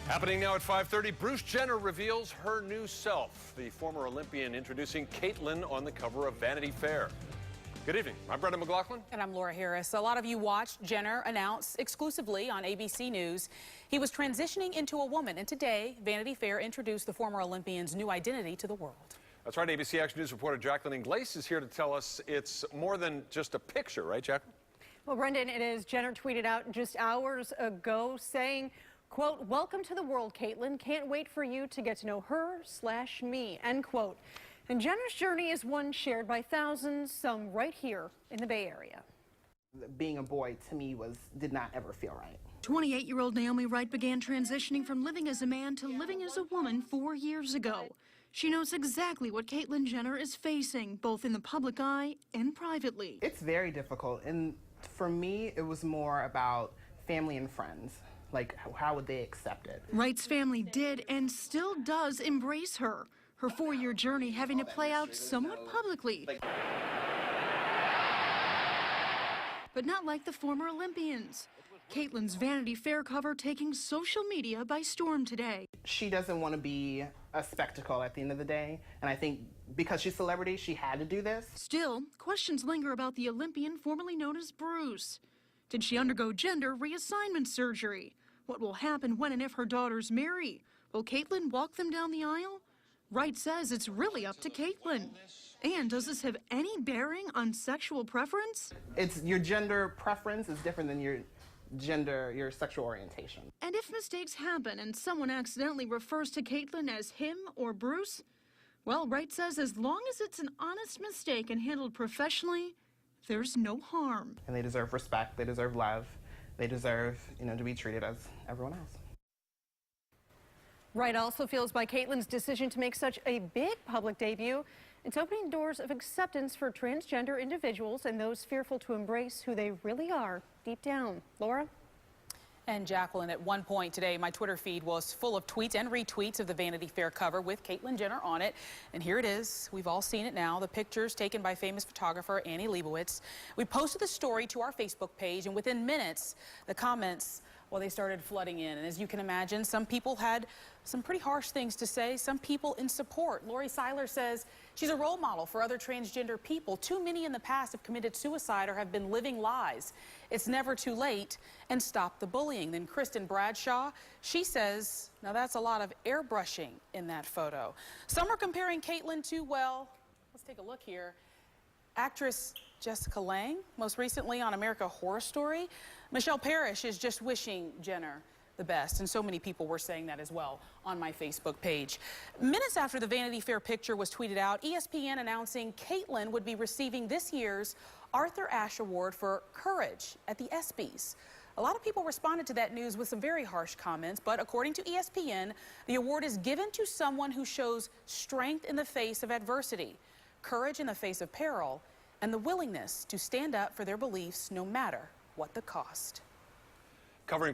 Happening now at 5:30, Bruce Jenner reveals her new self. The former Olympian introducing Caitlyn on the cover of Vanity Fair. Good evening. I'm Brendan McLaughlin. And I'm Laura Harris. A lot of you watched Jenner announce exclusively on ABC News he was transitioning into a woman. And today, Vanity Fair introduced the former Olympian's new identity to the world. That's right. ABC Action News reporter Jacqueline Ingles is here to tell us it's more than just a picture, right, Jacqueline? Well, Brendan, it is. Jenner tweeted out just hours ago saying, quote, "Welcome to the world, Caitlyn. Can't wait for you to get to know her/me," end quote. And Jenner's journey is one shared by thousands, some right here in the Bay Area. Being a boy to me did not ever feel right. 28-year-old Naomi Wright began transitioning from living as a man to living as a woman 4 years ago. She knows exactly what Caitlyn Jenner is facing, both in the public eye and privately. It's very difficult, and for me, it was more about family and friends. Like, how would they accept it? Wright's family did and still does embrace her. Her 4-year journey having to play out somewhat publicly. But not like the former Olympians. Caitlyn's Vanity Fair cover taking social media by storm today. She doesn't want to be a spectacle at the end of the day, and I think because she's a celebrity, she had to do this. Still, questions linger about the Olympian formerly known as Bruce. Did she undergo gender reassignment surgery? What will happen when and if her daughters marry? Will Caitlyn walk them down the aisle? Wright says it's really up to Caitlyn. And does this have any bearing on sexual preference? It's your gender preference is different than your sexual orientation. And if mistakes happen and someone accidentally refers to Caitlyn as him or Bruce, well, Wright says as long as it's an honest mistake and handled professionally, there's no harm. And they deserve respect, they deserve love, they deserve, to be treated as everyone else. Wright also feels by Caitlyn's decision to make such a big public debut, it's opening doors of acceptance for transgender individuals and those fearful to embrace who they really are deep down. Laura? And Jacqueline, at one point today, my Twitter feed was full of tweets and retweets of the Vanity Fair cover with Caitlyn Jenner on it. And here it is. We've all seen it now. The pictures taken by famous photographer Annie Leibovitz. We posted the story to our Facebook page, and within minutes, the comments, well, they started flooding in. And as you can imagine, some people had some pretty harsh things to say, some people in support. Lori Seiler says she's a role model for other transgender people. Too many in the past have committed suicide or have been living lies. It's never too late, and stop the bullying. Then Kristen Bradshaw, she says, now that's a lot of airbrushing in that photo. Some are comparing Caitlyn to, well, let's take a look here. Actress Jessica Lange, most recently on American Horror Story. Michelle Parrish is just wishing Jenner the best, and so many people were saying that as well on my Facebook page. Minutes after the Vanity Fair picture was tweeted out, ESPN announcing Caitlyn would be receiving this year's Arthur Ashe Award for Courage at the ESPYs. A lot of people responded to that news with some very harsh comments, but according to ESPN, the award is given to someone who shows strength in the face of adversity, courage in the face of peril, and the willingness to stand up for their beliefs no matter what the cost. Covering